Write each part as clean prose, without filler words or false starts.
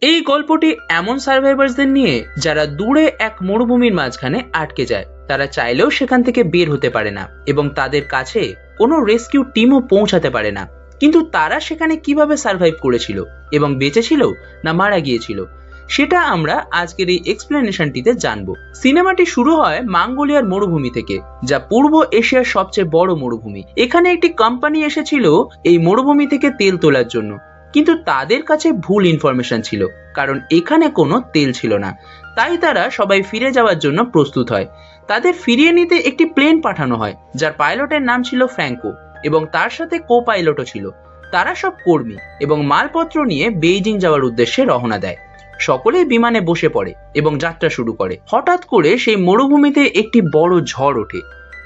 এই গল্পটি এমন সার্ভাইভার্সদের নিয়ে যারা দূরে এক মরুভূমির মাঝখানে আটকে যায়। তারা চাইলেও সেখান থেকে বের হতে পারে না এবং তাদের কাছে কোনো রেস্কিউ টিমও পৌঁছাতে পারে না। কিন্তু তারা সেখানে কিভাবে সার্ভাইভ করেছিল এবং বেঁচেছিল না মারা গিয়েছিল সেটা আমরা আজকের এই এক্সপ্লেনেশনটিতে জানবো। সিনেমাটি শুরু হয় মঙ্গোলিয়ার মরুভূমি থেকে, যা পূর্ব এশিয়ার সবচেয়ে বড় মরুভূমি। এখানে একটি কোম্পানি এসেছিল এই মরুভূমি থেকে তেল তোলার জন্য, কিন্তু তাদের কাছে ভুল ইনফরমেশন ছিল, কারণ এখানে কোনো তেল ছিল না। তাই তারা সবাই ফিরে যাওয়ার জন্য প্রস্তুত হয়। তাদের ফিরিয়ে নিতে একটি প্লেন পাঠানো হয়, যার পাইলটের নাম ছিল ফ্র্যাঙ্কো এবং তার সাথে কো পাইলটও ছিল। তারা সব কর্মী এবং মালপত্র নিয়ে বেইজিং যাওয়ার উদ্দেশ্যে রওনা দেয়। সকলেই বিমানে বসে পড়ে এবং যাত্রা শুরু করে। হঠাৎ করে সেই মরুভূমিতে একটি বড় ঝড় ওঠে।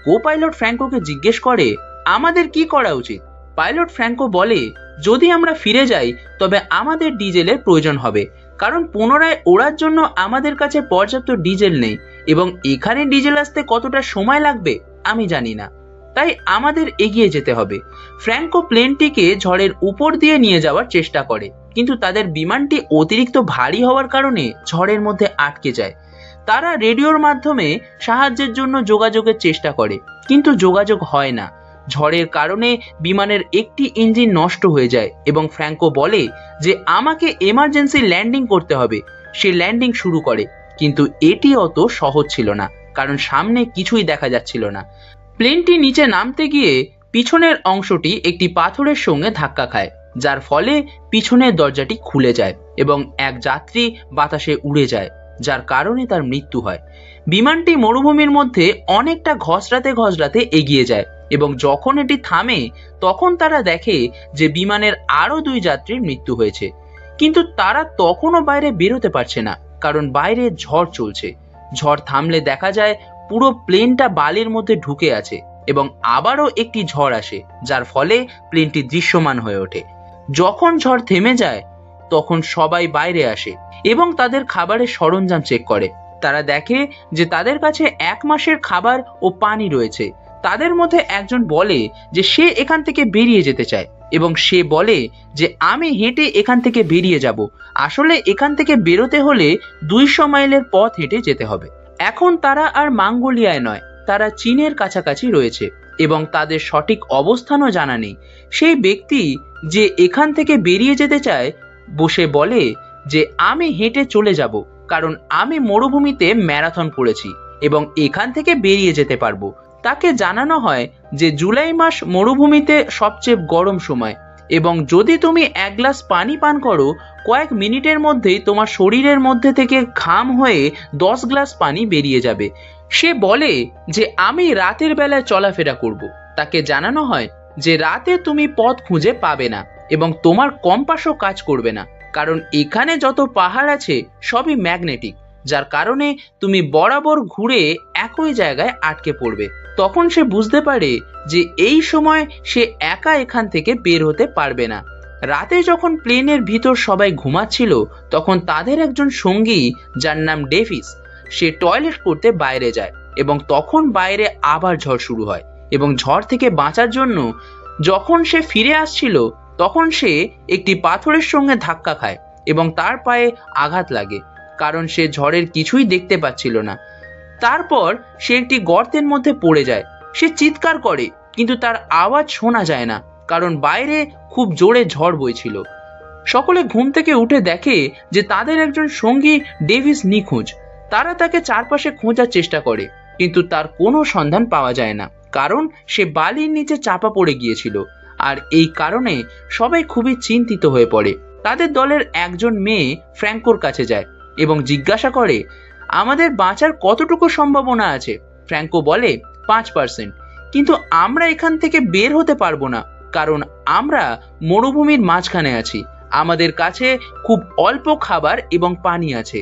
কো পাইলট ফ্র্যাঙ্কোকে জিজ্ঞেস করে, আমাদের কি করা উচিত? পাইলট ফ্র্যাঙ্কো বলে, যদি আমরা ফিরে যাই তবে আমাদের ডিজেলের প্রয়োজন হবে, কারণ পুনরায় ওড়ার জন্য আমাদের কাছে পর্যাপ্ত ডিজেল নেই এবং এখানে ডিজেল আসতে কতটা সময় লাগবে আমি জানি না, তাই আমাদের এগিয়ে যেতে হবে। ফ্র্যাঙ্কো প্লেনটিকে ঝড়ের উপর দিয়ে নিয়ে যাওয়ার চেষ্টা করে, কিন্তু তাদের বিমানটি অতিরিক্ত ভারী হওয়ার কারণে ঝড়ের মধ্যে আটকে যায়। তারা রেডিওর মাধ্যমে সাহায্যের জন্য যোগাযোগের চেষ্টা করে, কিন্তু যোগাযোগ হয় না। ঝড়ের কারণে বিমানের একটি ইঞ্জিন নষ্ট হয়ে যায় এবং ফ্র্যাঙ্কো বলে যে আমাকে এমার্জেন্সি ল্যান্ডিং করতে হবে। সে ল্যান্ডিং শুরু করে, কিন্তু এটি অত সহজ ছিল না, কারণ সামনে কিছুই দেখা যাচ্ছিল না। প্লেনটি নিচে নামতে গিয়ে পিছনের অংশটি একটি পাথরের সঙ্গে ধাক্কা খায়, যার ফলে পিছনের দরজাটি খুলে যায় এবং এক যাত্রী বাতাসে উড়ে যায়, যার কারণে তার মৃত্যু হয়। বিমানটি মরুভূমির মধ্যে অনেকটা ঘসড়াতে এগিয়ে যায় এবং যখন এটি থামে তখন তারা দেখে যে বিমানের আরো 2 যাত্রীর মৃত্যু হয়েছে। কিন্তু তারা তখনও বাইরে বেরোতে পারছে না, কারণ বাইরে ঝড় চলছে। ঝড় থামলে দেখা যায় পুরো প্লেনটা বালির মধ্যে ঢুকে আছে এবং আবারও একটি ঝড় আসে, যার ফলে প্লেনটি দৃশ্যমান হয়ে ওঠে। যখন ঝড় থেমে যায় তখন সবাই বাইরে আসে এবং তাদের খাবারের সরঞ্জাম চেক করে। তারা দেখে যে তাদের কাছে 1 মাসের খাবার ও পানি রয়েছে। তাদের মধ্যে একজন বলে যে সে এখান থেকে বেরিয়ে যেতে চায় এবং সে বলে যে আমি হেঁটে এখান থেকে বেরিয়ে যাব। আসলে এখান থেকে বেরোতে হলে 200 মাইলের পথ হেঁটে যেতে হবে। এখন তারা আর মঙ্গোলিয়ায় নয়, তারা চীনের কাছাকাছি রয়েছে এবং তাদের সঠিক অবস্থানও জানা নেই। সেই ব্যক্তি যে এখান থেকে বেরিয়ে যেতে চায় বসে বলে যে আমি হেঁটে চলে যাব, কারণ আমি মরুভূমিতে ম্যারাথন করেছি এবং এখান থেকে বেরিয়ে যেতে পারবো। তাকে জানানো হয় যে জুলাই মাস মরুভূমিতে সবচেয়ে গরম সময় এবং যদি তুমি 1 গ্লাস পানি পান করো কয়েক মিনিটের মধ্যেই তোমার শরীরের মধ্যে থেকে ঘাম হয়ে 10 গ্লাস পানি বেরিয়ে যাবে। সে বলে যে আমি রাতের বেলায় চলাফেরা করব। তাকে জানানো হয় যে রাতে তুমি পথ খুঁজে পাবে না এবং তোমার কম্পাসও কাজ করবে না, কারণ এখানে যত পাহাড় আছে সবই ম্যাগনেটিক, যার কারণে তুমি বরাবর ঘুরে একই জায়গায় আটকে পড়বে। তখন সে বুঝতে পারে যে এই সময় সে একা এখান থেকে বের হতে পারবে না। রাতে যখন প্লেনের ভিতর সবাই ঘুমাচ্ছিল তখন তাদের একজন সঙ্গী, যার নাম ডেভিস, সে টয়লেট করতে বাইরে যায় এবং তখন বাইরে আবার ঝড় শুরু হয় এবং ঝড় থেকে বাঁচার জন্য যখন সে ফিরে আসছিল তখন সে একটি পাথরের সঙ্গে ধাক্কা খায় এবং তার পায়ে আঘাত লাগে, কারণ সে ঝড়ের কিছুই দেখতে পাচ্ছিল না। তারপর সে একটি গর্তের মধ্যে পড়ে যায়। সে চিৎকার করে, কিন্তু তার আওয়াজ শোনা যায় না, কারণ বাইরে খুব জোরে ঝড় বইছিল। সকলে ঘুম থেকে উঠে দেখে যে তাদের একজন সঙ্গী ডেভিস নিখোঁজ। তারা তাকে চারপাশে খোঁজার চেষ্টা করে, কিন্তু তার কোনো সন্ধান পাওয়া যায় না, কারণ সে বালির নিচে চাপা পড়ে গিয়েছিল। আর এই কারণে সবাই খুবই চিন্তিত হয়ে পড়ে। তাদের দলের একজন মেয়ে ফ্র্যাঙ্কোর কাছে যায় এবং জিজ্ঞাসা করে, আমাদের বাঁচার কতটুকু সম্ভাবনা আছে? ফ্র্যাঙ্কো বলে 5%, কিন্তু আমরা এখান থেকে বের হতে পারবো না, কারণ আমরা মরুভূমির মাঝখানে আছি। আমাদের কাছে খুব অল্প খাবার এবং পানি আছে।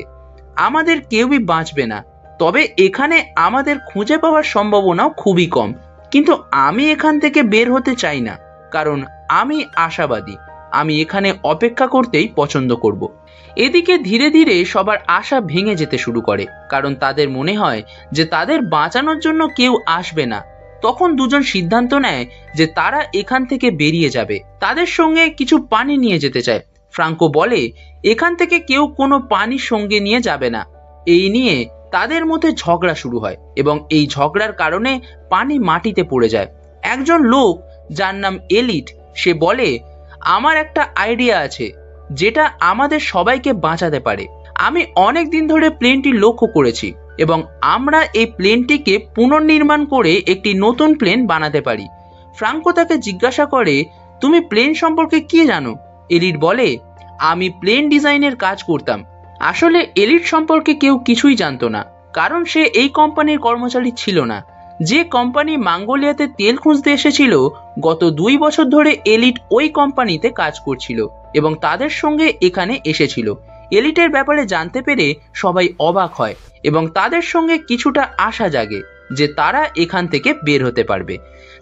আমাদের কেউই বাঁচবে না, তবে এখানে আমাদের খুঁজে পাওয়ার সম্ভাবনাও খুবই কম। কিন্তু আমি এখান থেকে বের হতে চাই না, কারণ আমি আশাবাদী। আমি এখানে অপেক্ষা করতেই পছন্দ করব। এদিকে ধীরে ধীরে সবার আশা ভেঙে যেতে শুরু করে, কারণ তাদের মনে হয় যে তাদের বাঁচানোর জন্য কেউ আসবে না। তখন দুজন সিদ্ধান্ত নেয় যে তারা এখান থেকে বেরিয়ে যাবে। তাদের সঙ্গে কিছু পানি নিয়ে যেতে চায়। ফ্রাঙ্কো বলে এখান থেকে কেউ কোনো পানি সঙ্গে নিয়ে যাবে না। এই নিয়ে তাদের মধ্যে ঝগড়া শুরু হয় এবং এই ঝগড়ার কারণে পানি মাটিতে পড়ে যায়। একজন লোক যার নাম এলিট, সে বলে আমার একটা আইডিয়া আছে যেটা আমাদের সবাইকে বাঁচাতে পারে। আমি অনেক দিন ধরে প্লেনটি লক্ষ্য করেছি এবং আমরা এই প্লেনটিকে পুনর্নির্মাণ করে একটি নতুন প্লেন বানাতে পারি। ফ্রাঙ্কো তাকে জিজ্ঞাসা করে তুমি প্লেন সম্পর্কে কি জানো? এলিট বলে আমি প্লেন ডিজাইনের কাজ করতাম। আসলে এলিট সম্পর্কে কেউ কিছুই জানতো না, কারণ সে এই কোম্পানির কর্মচারী ছিল না। যে কোম্পানি মঙ্গোলিয়াতে তেল খুঁজতে এসেছিল, গত 2 বছর ধরে এলিট ওই কোম্পানিতে কাজ করছিল এবং তাদের সঙ্গে এখানে এসেছিল। এলিটের ব্যাপারে জানতে পেরে সবাই অবাক হয় এবং তাদের সঙ্গে কিছুটা আশা জাগে যে তারা এখান থেকে বের হতে পারবে।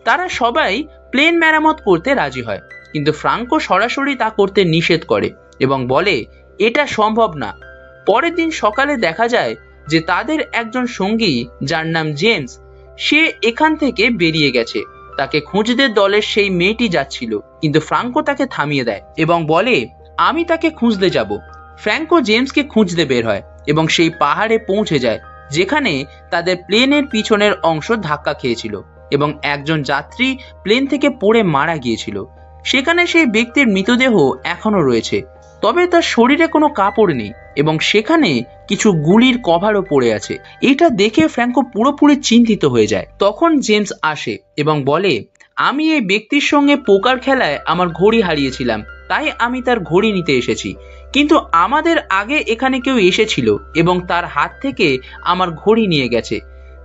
তারা সবাই প্লেন মেরামত করতে রাজি হয়, কিন্তু ফ্রাঙ্কো সরাসরি তা করতে নিষেধ করে এবং বলে এটা সম্ভব না। পরের দিন সকালে দেখা যায় যে তাদের একজন সঙ্গী যার নাম জেমস, সে এখান থেকে বেরিয়ে গেছে। তাকে খুঁজতে দলের সেই মেয়েটি যাচ্ছিল, কিন্তু ফ্রাঙ্কো তাকে থামিয়ে দেয় এবং বলে আমি তাকে খুঁজতে যাব। ফ্রাঙ্কো জেমসকে খুঁজতে বের হয় এবং সেই পাহাড়ে পৌঁছে যায় যেখানে তাদের প্লেনের পিছনের অংশ ধাক্কা খেয়েছিল এবং একজন যাত্রী প্লেন থেকে পড়ে মারা গিয়েছিল। সেখানে সেই ব্যক্তির মৃতদেহ এখনো রয়েছে, তবে তার শরীরে কোনো কাপড় নেই এবং সেখানে কিছু গুলির কভারও পড়ে আছে। এটা দেখে ফ্রাঙ্কো পুরোপুরি চিন্তিত হয়ে যায়। তখন জেমস আসে এবং বলে আমি এই ব্যক্তির সঙ্গে পোকার খেলায় আমার ঘড়ি হারিয়েছিলাম, তাই আমি তার ঘড়ি নিতে এসেছি। কিন্তু আমাদের আগে এখানে কেউ এসেছিল এবং তার হাত থেকে আমার ঘড়ি নিয়ে গেছে।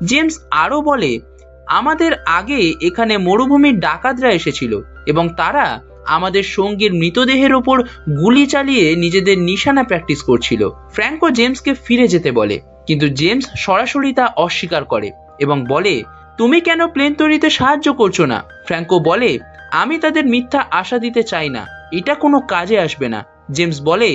জেমস আরও বলে আমাদের আগে এখানে মরুভূমির ডাকাতরা এসেছিল এবং তারা আমাদের সঙ্গীর মৃতদেহের ওপর গুলি চালিয়ে নিজেদের নিশানা প্র্যাকটিস করছিল। ফ্রাঙ্কো জেমসকে ফিরে যেতে বলে, কিন্তু জেমস সরাসরি তা অস্বীকার করে এবং বলে তুমি কেন প্লেন তৈরিতে সাহায্য করছো না? ফ্রাঙ্কো বলে আমি তাদের মিথ্যা আশা দিতে চাই না, এটা কোনো কাজে আসবে না। জেমস বলে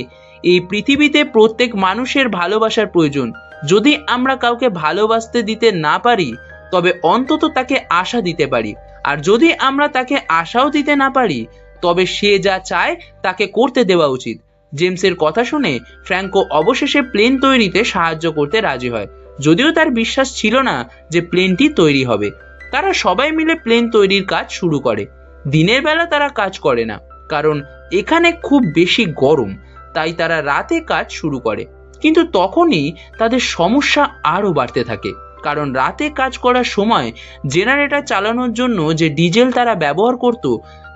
এই পৃথিবীতে প্রত্যেক মানুষের ভালোবাসার প্রয়োজন। যদি আমরা কাউকে ভালোবাসতে দিতে না পারি তবে অন্তত তাকে আশা দিতে পারি, আর যদি আমরা তাকে আশাও দিতে না পারি তবে সে যা চায় তাকে করতে দেওয়া উচিত। জেমসের কথা শুনে ফ্রাঙ্কো অবশেষে প্লেন তৈরিতে সাহায্য করতে রাজি হয়, যদিও তার বিশ্বাস ছিল না যে প্লেনটি তৈরি হবে। তারা সবাই মিলে প্লেন তৈরির কাজ শুরু করে। দিনের বেলা তারা কাজ করে না, কারণ এখানে খুব বেশি গরম, তাই তারা রাতে কাজ শুরু করে। কিন্তু তখনই তাদের সমস্যা আরও বাড়তে থাকে, কারণ রাতে কাজ করার সময় জেনারেটর চালানোর জন্য যে ডিজেল তারা ব্যবহার করত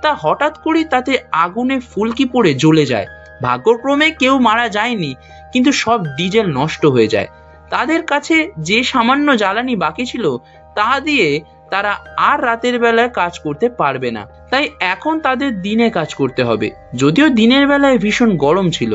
তা হঠাৎ করে তাতে আগুনে ফুলকি পড়ে জ্বলে যায়। ভাগ্যক্রমে কেউ মারা যায়নি, কিন্তু সব ডিজেল নষ্ট হয়ে যায়। তাদের কাছে যে সামান্য জ্বালানি বাকি ছিল তা দিয়ে তারা আর রাতের বেলায় কাজ করতে পারবে না, তাই এখন তাদের দিনে কাজ করতে হবে। যদিও দিনের বেলায় ভীষণ গরম ছিল,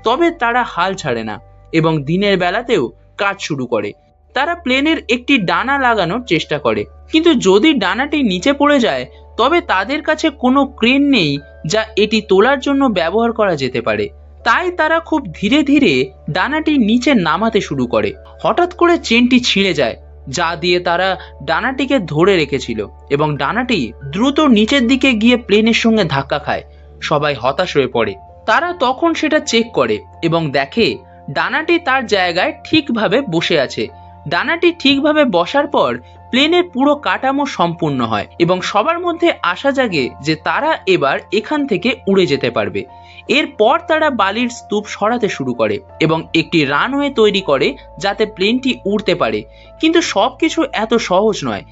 তবে তারা হাল ছাড়ে না এবং দিনের বেলাতেও কাজ শুরু করে। তারা প্লেনের একটি ডানা লাগানোর চেষ্টা করে, কিন্তু যদি ডানাটি নিচে পড়ে যায় তবে তাদের কাছে কোনো ক্রেন নেই যা এটি তোলার জন্য ব্যবহার করা যেতে পারে। তাই তারা খুব ধীরে ধীরে ডানাটি নিচে নামাতে শুরু করে। হঠাৎ করে চেনটি ছিঁড়ে যায় যা দিয়ে তারা ডানাটিকে ধরে রেখেছিল এবং ডানাটি দ্রুত নিচের দিকে গিয়ে প্লেনের সঙ্গে ধাক্কা খায়। সবাই হতাশ হয়ে পড়ে। তারা তখন সেটা চেক করে এবং দেখে ডানাটি তার জায়গায় ঠিকভাবে বসে আছে। ডানাটি ঠিকভাবে বসার পর প্লেনের পুরো কাঠামো সম্পূর্ণ হয় এবং সবার মধ্যে আশা জাগে যে তারা এবার এখান থেকে উড়ে যেতে পারবে। এরপর তারা বালির স্তূপ সরাতে শুরু করে এবং একটি রানওয়ে তৈরি করে যাতে প্লেনটি উড়তে পারে। কিন্তু সবকিছু এত সহজ নয়।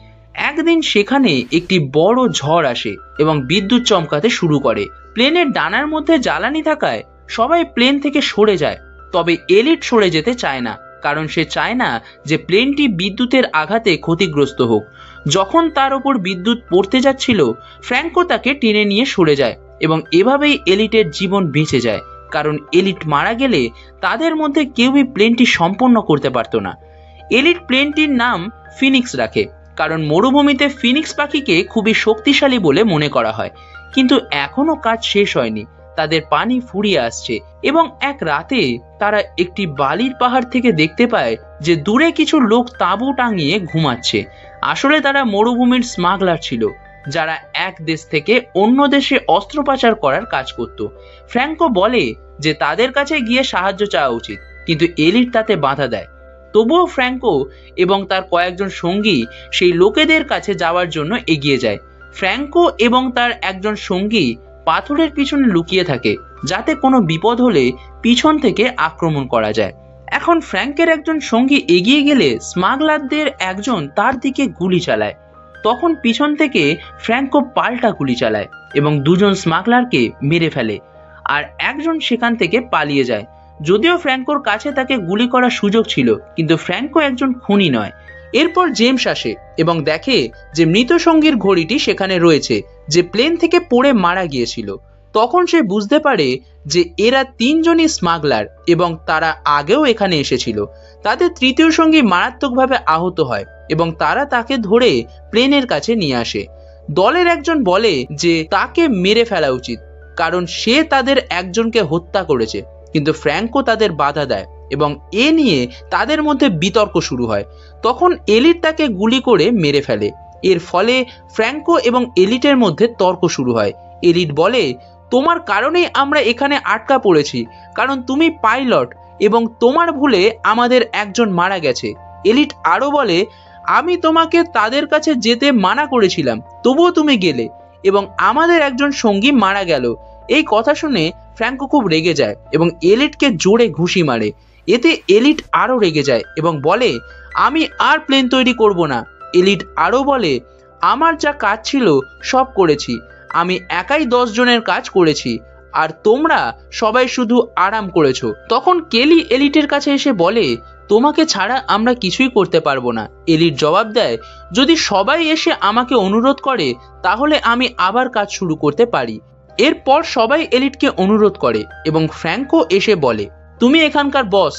একদিন সেখানে একটি বড় ঝড় আসে এবং বিদ্যুৎ চমকাতে শুরু করে। প্লেনের ডানার মধ্যে জ্বালানি থাকায় সবাই প্লেন থেকে সরে যায়, তবে এলিট সরে যেতে চায় না, কারণ সে চায় না যে প্লেনটি বিদ্যুতের আঘাতে ক্ষতিগ্রস্ত হোক। যখন তার উপর বিদ্যুৎ পড়তে যাচ্ছিল, ফ্রাঙ্কো তাকে টেনে নিয়ে সরে যায় এবং এভাবেই এলিটের জীবন বেঁচে যায়, কারণ এলিট মারা গেলে তাদের মধ্যে কেউই প্লেনটি সম্পন্ন করতে পারত না। এলিট প্লেনটির নাম ফিনিক্স রাখে, কারণ মরুভূমিতে ফিনিক্স পাখিকে খুবই শক্তিশালী বলে মনে করা হয়। কিন্তু এখনো কাজ শেষ হয়নি। তাদের পানি ফুরিয়ে আসছে এবং এক রাতে তারা একটি বালির পাহাড় থেকে দেখতে পায় যে দূরে কিছু লোক তাঁবু টাঙিয়ে ঘুমাচ্ছে। আসলে তারা মরুভূমির স্মাগলার ছিল। যারা এক দেশ থেকে অন্য দেশে অস্ত্র পাচার করার কাজ করত। ফ্র্যাঙ্কো বলে যে তাদের কাছে গিয়ে সাহায্য চাওয়া উচিত, কিন্তু এলিট তাতে বাধা দেয়। তবুও ফ্র্যাঙ্কো এবং তার কয়েকজন সঙ্গী সেই লোকেদের কাছে যাওয়ার জন্য এগিয়ে যায়। ফ্র্যাঙ্কো এবং তার একজন সঙ্গী পাথরের পিছনে লুকিয়ে থাকে, যাতে কোনো বিপদ হলে পিছন থেকে আক্রমণ করা যায়। এখন ফ্র্যাঙ্কের একজন সঙ্গী এগিয়ে গেলে স্মাগলারদের একজন তার দিকে গুলি চালায়। তখন পিছন থেকে ফ্র্যাঙ্কো পাল্টা গুলি চালায় এবং দুজন স্মাগলারকে মেরে ফেলে, আর একজন সেখান থেকে পালিয়ে যায়। যদিও ফ্র্যাঙ্কোর কাছে তাকে গুলি করার সুযোগ ছিল, কিন্তু ফ্র্যাঙ্কো একজন খুনি নয়। এরপর জেমস আসে এবং দেখে যে মৃত সঙ্গীর ঘড়িটি সেখানে রয়েছে, যে প্লেন থেকে পড়ে মারা গিয়েছিল। তখন সে বুঝতে পারে যে এরা তিনজনই স্মাগলার এবং তারা আগেও এখানে এসেছিল। তাদের তৃতীয় সঙ্গী মারাত্মকভাবে আহত হয় এবং তারা তাকে ধরে প্লেনের কাছে নিয়ে আসে। দলের একজন বলে যে তাকে মেরে ফেলা উচিত, কারণ সে তাদের একজনকে হত্যা করেছে, কিন্তু ফ্র্যাঙ্কো তাদের বাধা দেয় এবং এ নিয়ে তাদের মধ্যে বিতর্ক শুরু হয়। তখন এলিট তাকে গুলি করে মেরে ফেলে। এর ফলে ফ্র্যাঙ্কো এবং এলিটের মধ্যে তর্ক শুরু হয়। এলিট বলে, তোমার কারণেই আমরা এখানে আটকা পড়েছি, কারণ তুমি পাইলট এবং তোমার ভুলে আমাদের একজন মারা গেছে। এলিট আরো বলে, আমি তোমাকে তাদের কাছে যেতে মানা করেছিলাম, তবুও তুমি গেলে এবং আমাদের একজন সঙ্গী মারা গেল। এই কথা শুনে ফ্র্যাঙ্কো খুব রেগে যায় এবং এলিটকে জোরে ঘুষি মারে। এতে এলিট আরো রেগে যায় এবং বলে, আমি আর প্লেন তৈরি করব না। এলিট আরো বলে, আমার যা কাজ ছিল সব করেছি, আমি একাই 10 জনের কাজ করেছি, আর তোমরা সবাই শুধু আরাম করেছো। তখন কেলি এলিটের কাছে এসে বলে, তোমাকে ছাড়া আমরা কিছুই করতে পারবো না। এলিট জবাব দেয়, যদি সবাই এসে আমাকে অনুরোধ করে তাহলে আমি আবার কাজ শুরু করতে পারি। এরপর সবাই এলিটকে অনুরোধ করে এবং ফ্র্যাঙ্কো এসে বলে, তুমি এখানকার বস,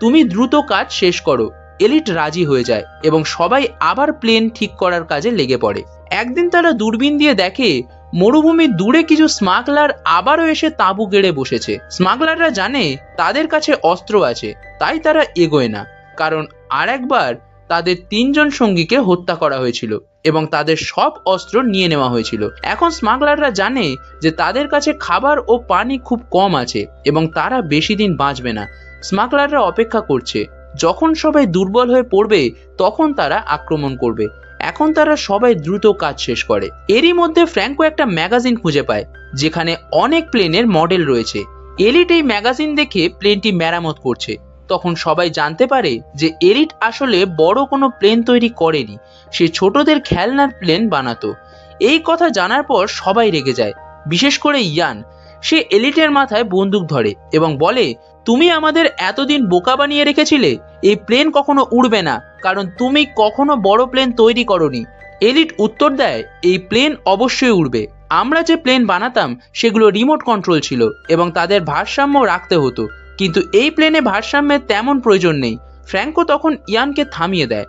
তুমি দ্রুত কাজ শেষ করো। এলিট রাজি হয়ে যায় এবং সবাই আবার প্লেন ঠিক করার কাজে লেগে পড়ে। একদিন তারা দূরবীন দিয়ে দেখে মরুভূমির দূরে কিছু স্মাগলার আবারও এসে তাঁবু গেড়ে বসেছে। স্মাগলাররা জানে তাদের কাছে অস্ত্র আছে, তাই তারা এগোয় না, কারণ আর একবার তাদের 3 জন সঙ্গীকে হত্যা করা হয়েছিল এবং তাদের সব অস্ত্র নিয়ে নেওয়া হয়েছিল। এখন স্মাগলাররা জানে যে তাদের কাছে খাবার ও পানি খুব কম আছে এবং তারা বেশি দিন বাঁচবে না। স্মাগলাররা অপেক্ষা করছে, যখন সবাই দুর্বল হয়ে পড়বে তখন তারা আক্রমণ করবে। এখন তারা সবাই দ্রুত কাজ শেষ করে। এরই মধ্যে ফ্র্যাঙ্কো একটা ম্যাগাজিন খুঁজে পায়, যেখানে অনেক প্লেনের মডেল রয়েছে। এলিট এই ম্যাগাজিন দেখে প্লেনটি মেরামত করছে। তখন সবাই জানতে পারে যে এলিট আসলে বড় কোনো প্লেন তৈরি করেনি, সে ছোটদের খেলনার প্লেন বানাতো। এই কথা জানার পর সবাই রেগে যায়, বিশেষ করে ইয়ান। সে এলিটের মাথায় বন্দুক ধরে এবং বলে, তুমি আমাদের এতদিন বোকা বানিয়ে রেখেছিলে, এই প্লেন কখনো উড়বে না, কারণ তুমি কখনো বড় প্লেন তৈরি করনি। এলিট উত্তর দেয়, এই প্লেন অবশ্যই উড়বে, আমরা যে প্লেন বানাতাম সেগুলো রিমোট কন্ট্রোল ছিল এবং তাদের ভারসাম্য রাখতে হতো, কিন্তু এই প্লেনে ভারসাম্যের তেমন প্রয়োজন নেই। ফ্র্যাঙ্কো তখন ইয়ানকে থামিয়ে দেয়।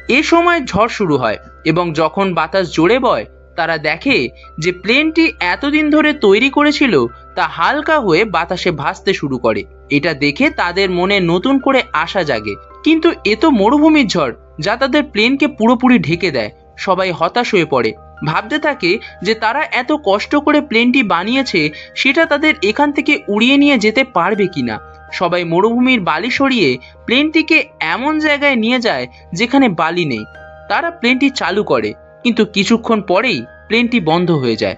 এ সময় ঝড় শুরু হয় এবং যখন বাতাস জোরে বয় তারা দেখে যে প্লেনটি এতদিন ধরে তৈরি করেছিল তা হালকা হয়ে বাতাসে ভাসতে শুরু করে। এটা দেখে তাদের মনে নতুন করে আশা জাগে, কিন্তু এ তো মরুভূমির ঝড়, যা তাদের প্লেনকে পুরোপুরি ঢেকে দেয়। সবাই হতাশ হয়ে পড়ে, ভাবতে থাকে যে তারা এত কষ্ট করে প্লেনটি বানিয়েছে, সেটা তাদের এখান থেকে উড়িয়ে নিয়ে যেতে পারবে কিনা। সবাই মরুভূমির বালি সরিয়ে প্লেনটিকে এমন জায়গায় নিয়ে যায় যেখানে বালি নেই। তারা প্লেনটি চালু করে, কিন্তু কিছুক্ষণ পরেই প্লেনটি বন্ধ হয়ে যায়।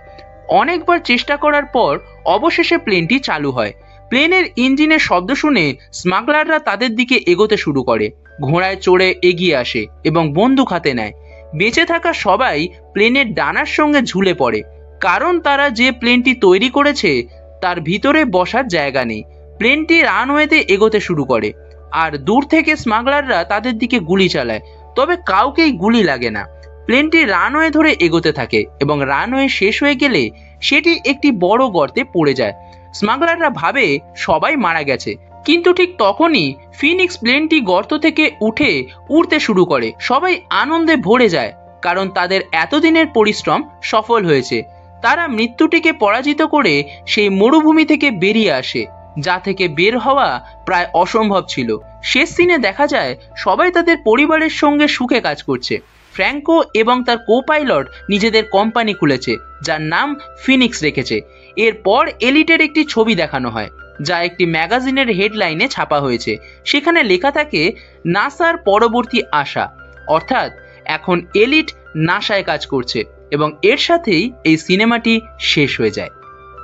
অনেকবার চেষ্টা করার পর অবশেষে প্লেনটি চালু হয়। প্লেনের ইঞ্জিনের শব্দ শুনে স্মাগলাররা তাদের দিকে এগোতে শুরু করে। ঘোড়ায় চড়ে এগিয়ে আসে এবং বন্দুক হাতে নেয়। বেঁচে থাকা সবাই প্লেনের ডানার সঙ্গে ঝুলে পড়ে, কারণ তারা যে প্লেনটি তৈরি করেছে তার ভিতরে বসার জায়গা নেই। প্লেনটি রানওয়েতে এগোতে শুরু করে, আর দূর থেকে স্মাগলাররা তাদের দিকে গুলি চালায়, তবে কাউকেই গুলি লাগে না। প্লেনটি রানওয়ে ধরে এগোতে থাকে এবং রানওয়ে শেষ হয়ে গেলে সেটি একটি বড় গর্তে পড়ে যায়। স্মাগলাররা ভাবে সবাই মারা গেছে, কিন্তু ঠিক তখনই ফিনিক্স প্লেনটি গর্ত থেকে উঠে উড়তে শুরু করে। সবাই আনন্দে ভরে যায়, কারণ তাদের এতদিনের পরিশ্রম সফল হয়েছে। তারা মৃত্যুটিকে পরাজিত করে সেই মরুভূমি থেকে বেরিয়ে আসে, যা থেকে বের হওয়া প্রায় অসম্ভব ছিল। শেষ সিনে দেখা যায় সবাই তাদের পরিবারের সঙ্গে সুখে কাজ করছে। ফ্র্যাঙ্কো এবং তার কো পাইলট নিজেদের কোম্পানি খুলেছে যার নাম ফিনিক্স রেখেছে। এরপর এলিটের একটি ছবি দেখানো হয় যা একটি ম্যাগাজিনের হেডলাইনে ছাপা হয়েছে। সেখানে লেখা থাকে নাসার পরবর্তী আশা, অর্থাৎ এখন এলিট নাসায় কাজ করছে, এবং এর সাথেই এই সিনেমাটি শেষ হয়ে যায়।